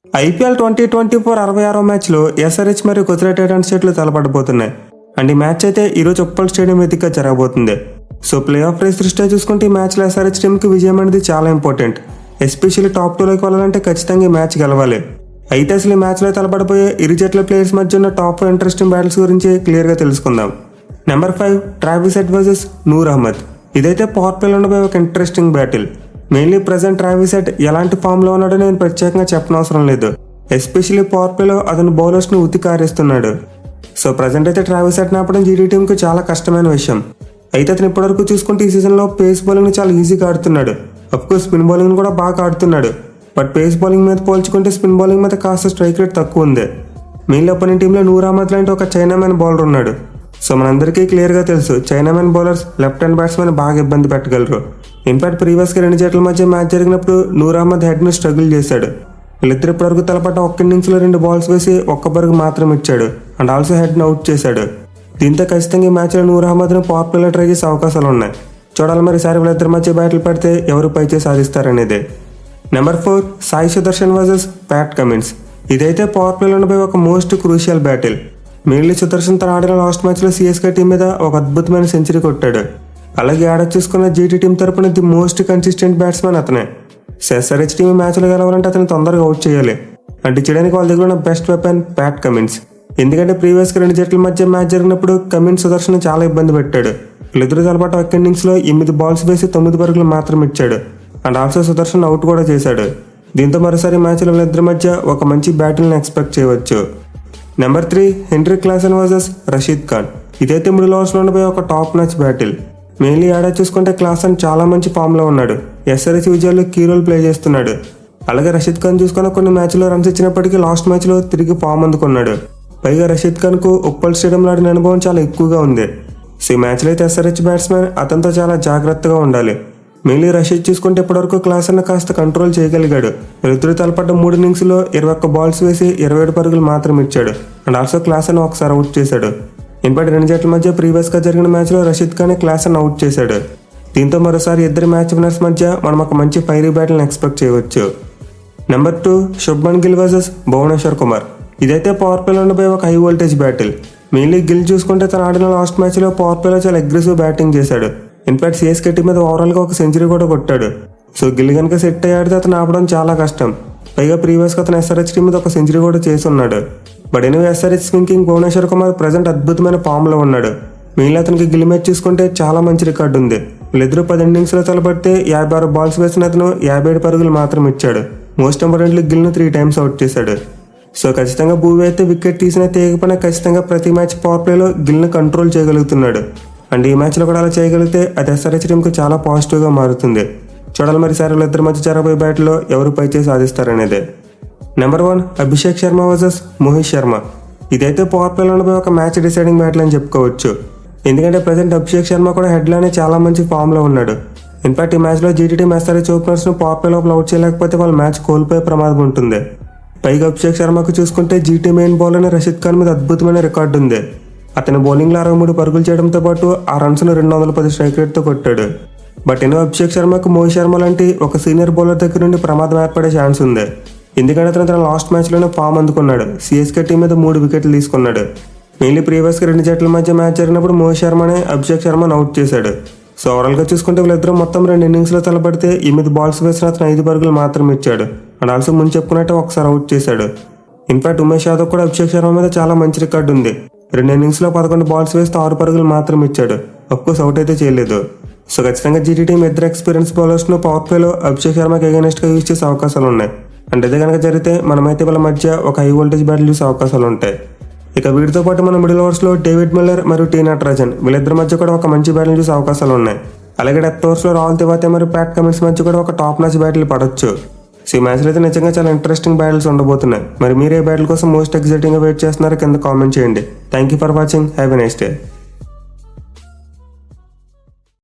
IPL 2024 66వ మ్యాచ్లో SRH మరియు Gujarat Titans జట్లు తలపడబోతున్నాయి. అండ్ ఈ మ్యాచ్ అయితే ఈరోజు ఉప్పల్ స్టేడియం వేదికగా జరగబోతుంది. సో ప్లే ఆఫ్ రేస్ దృష్ట్యా చూసుకుంటే ఈ మ్యాచ్లో ఎస్ఆర్హెచ్ టీంకి విజయం అనేది చాలా ఇంపార్టెంట్. ఎస్పెషల్లీ టాప్ 2లోకి వెళ్ళాలంటే ఖచ్చితంగా ఈ మ్యాచ్ గెలవాలి. అయితే అసలు ఈ మ్యాచ్లో తలపడిపోయే ఇరు జట్ల ప్లేయర్స్ మధ్య ఉన్న టాప్ ఇంట్రెస్టింగ్ బ్యాటిల్స్ గురించి క్లియర్గా తెలుసుకుందాం. Number 5 Travis Head versus Noor Ahmad. ఇదైతే పవర్ ప్లేలో ఉండబోయే ఒక interesting battle. Mainly present Travis Head ఎలాంటి ఫామ్లో ఉన్నాడో నేను ప్రత్యేకంగా చెప్పనవసరం లేదు. ఎస్పెషల్లీ పవర్ ప్లేలో అతను బౌలర్స్ను ఉతికారేస్తున్నాడు. సో ప్రజెంట్ అయితే ట్రావిస్ హెడ్ ఆపడం జీటీ టీంకి చాలా కష్టమైన విషయం. అయితే అతను ఇప్పటివరకు చూసుకుంటే ఈ సీజన్లో పేస్ బౌలింగ్ చాలా ఈజీగా ఆడుతున్నాడు. అఫ్కోర్స్ స్పిన్ బౌలింగ్ కూడా బాగా ఆడుతున్నాడు. బట్ పేస్ బౌలింగ్ మీద పోల్చుకుంటే స్పిన్ బౌలింగ్ మీద కాస్త స్ట్రైక్ రేట్ తక్కువ ఉంది. మెయిన్లీ ఓపెనింగ్ టీంలో నూర్ అహ్మద్ లాంటి ఒక చైనామెన్ బౌలర్ ఉన్నాడు. సో మనందరికీ క్లియర్గా తెలుసు chinamen bowlers left hand batsmen బాగా ఇబ్బంది పెట్టగలరు. ఇన్ఫాక్ట్ ప్రీవియస్గా 2 జట్ల మధ్య మ్యాచ్ జరిగినప్పుడు నూర్ అహ్మద్ హెడ్ను స్ట్రగుల్ చేశాడు. వీళ్ళిద్దరు ఇప్పటివరకు తలపడ్డ ఒక్క ఇన్నింగ్స్లో 2 బాల్స్ వేసి ఒక్క పరుగు మాత్రం ఇచ్చాడు అండ్ ఆల్సో హెడ్ను అవుట్ చేశాడు. దీంతో ఖచ్చితంగా ఈ మ్యాచ్లో నూర్ అహ్మద్ను పవర్ ప్లేలో ట్రై చేసే అవకాశాలు ఉన్నాయి. చూడాలి మరి ఈసారి వీళ్ళిద్దరి మధ్య బ్యాటిల్ పడితే ఎవరు పైచే సాధిస్తారనేది. Number 4 Sai Sudharsan versus Pat Cummins. ఇదైతే పవర్ ప్లేలో ఉండబోయే ఒక most crucial battle. Mainly Sudharsan తన ఆడిన లాస్ట్ మ్యాచ్లో సిఎస్కే టీం మీద ఒక అద్భుతమైన సెంచరీ కొట్టాడు. అలాగే ఆడ చూసుకున్న జీటీ టీం తరపున ది మోస్ట్ కన్సిస్టెంట్ బ్యాట్స్మెన్ అతనే. ఎస్ఆర్హెచ్ టీం మ్యాచ్లో గెలవాలంటే అతను తొందరగా అవుట్ చేయాలి. అంటే చేయడానికి వాళ్ళ దగ్గర ఉన్న బెస్ట్ వెపన్ ప్యాట్ కమిన్స్. ఎందుకంటే ప్రీవియస్గా 2 జట్ల మధ్య మ్యాచ్ జరిగినప్పుడు కమిన్స్ సుదర్శన్ చాలా ఇబ్బంది పెట్టాడు. వీళ్ళిద్దరు తలపాటు ఒక్క ఇన్నింగ్స్లో 8 బాల్స్ వేసి 9 పరుగులు మాత్రం ఇచ్చాడు అండ్ ఆల్సో సుదర్శన్ అవుట్ కూడా చేశాడు. దీంతో మరోసారి మ్యాచ్లో వీళ్ళిద్దరి మధ్య ఒక మంచి బ్యాటిల్ని ఎక్స్పెక్ట్ చేయవచ్చు. Number 3 Heinrich Klaasen versus Rashid Khan. ఇదైతే మిడిల్ ఓవర్స్లో ఉండిపోయే ఒక టాప్ మ్యాచ్ బ్యాటిల్. మెయిన్లీ ఆడా చూసుకుంటే క్లాసెన్ చాలా మంచి ఫామ్లో ఉన్నాడు. ఎస్ఆర్హెచ్ విజయాల్లో కీ రోల్ ప్లే చేస్తున్నాడు. అలాగే రషీద్ ఖాన్ చూసుకున్న కొన్ని మ్యాచ్లో రన్స్ ఇచ్చినప్పటికీ లాస్ట్ మ్యాచ్లో తిరిగి ఫామ్ అందుకున్నాడు. పైగా రషీద్ ఖాన్కు ఉప్పల్ స్టేడియంలో ఆడిన అనుభవం చాలా ఎక్కువగా ఉంది. సో ఈ మ్యాచ్లో అయితే ఎస్ఆర్హెచ్ బ్యాట్స్మెన్ అతనితో చాలా జాగ్రత్తగా ఉండాలి. మెయిన్లీ రషీద్ చూసుకుంటే ఇప్పటివరకు క్లాసెన్ కాస్త కంట్రోల్ చేయగలిగాడు. వీళ్ళిద్దరు తలపడ్డ 3 ఇన్నింగ్స్లో 21 బాల్స్ వేసి 27 పరుగులు మాత్రం ఇచ్చాడు అండ్ ఆల్సో క్లాసెన్ ఒకసారి అవుట్ చేశాడు. ఇన్ఫాక్ట్ 2 జట్ల మధ్య ప్రీవియస్గా జరిగిన మ్యాచ్లో రషీద్ ఖాన్ క్లాసెన్ అవుట్ చేశాడు. దీంతో మరోసారి ఇద్దరు మ్యాచ్ విన్నర్స్ మధ్య మనం ఒక మంచి ఫైరీ బ్యాటిల్ని ఎక్స్పెక్ట్ చేయవచ్చు. Number 2 Shubman Gill versus Bhuvneshwar Kumar. ఇదైతే పవర్ ప్లేలో ఉండబోయే ఒక high voltage battle. Mainly Gill చూసుకుంటే తన ఆడిన లాస్ట్ మ్యాచ్లో పవర్ ప్లేలో చాలా అగ్రెసివ్ బ్యాటింగ్ చేశాడు. ఇన్ఫాక్ట్ సిఎస్కే టీం మీద ఓవరాల్గా ఒక సెంచరీ కూడా కొట్టాడు. సో గిల్ కనుక సెట్ అయ్యాడితే అతను ఆపడం చాలా కష్టం. పైగా ప్రీవియస్గా అతను ఎస్ఆర్హెచ్ టీం మీద ఒక సెంచరీ కూడా చేసి ఉన్నాడు. But anyway SRH king Bhuvneshwar Kumar present అద్భుతమైన ఫామ్లో ఉన్నాడు. మెయిన్లీ అతనికి గిల్ మ్యాచ్ చూసుకుంటే చాలా మంచి రికార్డు ఉంది. వీళ్ళిద్దరూ 10 ఇన్నింగ్స్లో తలపడితే 56 బాల్స్ వేసిన అతను 57 పరుగులు మాత్రం ఇచ్చాడు. మోస్ట్ ఇంపార్టెంట్లీ గిల్ను 3 టైమ్స్ అవుట్ చేశాడు. సో ఖచ్చితంగా భూవి అయితే వికెట్ తీసినా తీయకపోయినా ఖచ్చితంగా ప్రతి మ్యాచ్ పవర్ ప్లేలో గిల్ను కంట్రోల్ చేయగలుగుతున్నాడు. అండ్ ఈ మ్యాచ్లో కూడా అలా చేయగలిగితే అది ఎస్ఆర్హెచ్ టీంకి చాలా పాజిటివ్గా మారుతుంది. చూడాలి మరి సార్ వీళ్ళిద్దరి మధ్య జరగబోయే బ్యాట్లో ఎవరు పైచే సాధిస్తారనేదే. Number 1 Abhishek Sharma versus Mohit Sharma. ఇదైతే పవర్ ప్లేలో ఉండబోయే ఒక మ్యాచ్ డిసైడింగ్ బ్యాటిల్ అని చెప్పుకోవచ్చు. ఎందుకంటే ప్రజెంట్ అభిషేక్ శర్మ కూడా హెడ్లోనే చాలా మంచి ఫామ్లో ఉన్నాడు. ఇన్ఫాక్ట్ ఈ మ్యాచ్లో జీటీ టీం ఎస్ఆర్హెచ్ ఓపెనర్స్ను పవర్ ప్లే లోపల అవుట్ చేయలేకపోతే వాళ్ళు మ్యాచ్ కోల్పోయే ప్రమాదం ఉంటుంది. పైగా అభిషేక్ శర్మకు చూసుకుంటే GT main bowler Rashid Khan మీద అద్భుతమైన రికార్డు ఉంది. అతని బౌలింగ్లో 63 పరుగులు చేయడంతో పాటు ఆ రన్స్ను 210 స్ట్రైక్ రేట్తో కొట్టాడు. బట్ ఎన్నో అభిషేక్ శర్మకు మోహిత్ శర్మ లాంటి ఒక సీనియర్ బౌలర్ దగ్గర నుండి ప్రమాదం ఏర్పడే ఛాన్స్ ఉంది. ఎందుకంటే అతను తన లాస్ట్ మ్యాచ్లోనే ఫామ్ అందుకున్నాడు. సిఎస్కే టీం మీద 3 వికెట్లు తీసుకున్నాడు. మెయిన్లీ ప్రీవియస్గా 2 జట్ల మధ్య మ్యాచ్ జరిగినప్పుడు మోహిత్ శర్మనే అభిషేక్ శర్మను అవుట్ చేశాడు. సో ఓవరాల్గా చూసుకుంటే వీళ్ళిద్దరూ మొత్తం 2 ఇన్నింగ్స్లో తలపడితే 8 బాల్స్ వేసిన అతను 5 పరుగులు మాత్రం ఇచ్చాడు అండ్ ఆల్సో ముందు చెప్పుకున్నట్టే ఒకసారి అవుట్ చేశాడు. ఇన్ఫాక్ట్ ఉమేష్ యాదవ్ కూడా అభిషేక్ శర్మ మీద చాలా మంచి రికార్డు ఉంది. 2 ఇన్నింగ్స్లో 11 బాల్స్ వేస్తే 6 పరుగులు మాత్రం ఇచ్చాడు. అఫ్కోర్స్ అవుట్ అయితే చేయలేదు. సో ఖచ్చితంగా జీటీ టీం ఇద్దరు ఎక్స్పీరియన్స్ బౌలర్స్ను పవర్ ప్లేలో అభిషేక్ శర్మకి అగైనెస్ట్గా యూజ్ చేసే అవకాశాలు ఉన్నాయి. అండ్ ఇదే కనుక జరిగితే మనమైతే వాళ్ళ మధ్య ఒక హై వోల్టేజ్ బ్యాటిల్ చూసే అవకాశాలు ఉంటాయి. ఇక వీటితో పాటు మన మిడిల్ ఓవర్స్లో డేవిడ్ మిల్లర్ మరియు టీ నటరాజన్ వీళ్ళిద్దరి మధ్య కూడా ఒక మంచి బ్యాటిల్ చూసే అవకాశాలు ఉన్నాయి. అలాగే డెత్ ఓవర్స్లో రాహుల్ తెవాతే మరియు ప్యాట్ కమిన్స్ మధ్య కూడా ఒక టాప్ మ్యాచ్ బ్యాటిల్ పడవచ్చు. సో ఈ మ్యాచ్లో అయితే నిజంగా చాలా ఇంట్రెస్టింగ్ బ్యాటిల్స్ ఉండబోతున్నాయి. మరి మీరు ఏ బ్యాటిల్ కోసం మోస్ట్ ఎక్సైటింగ్గా వెయిట్ చేస్తున్నారో కింద కామెంట్ చేయండి. Thank you for watching. Have a nice day.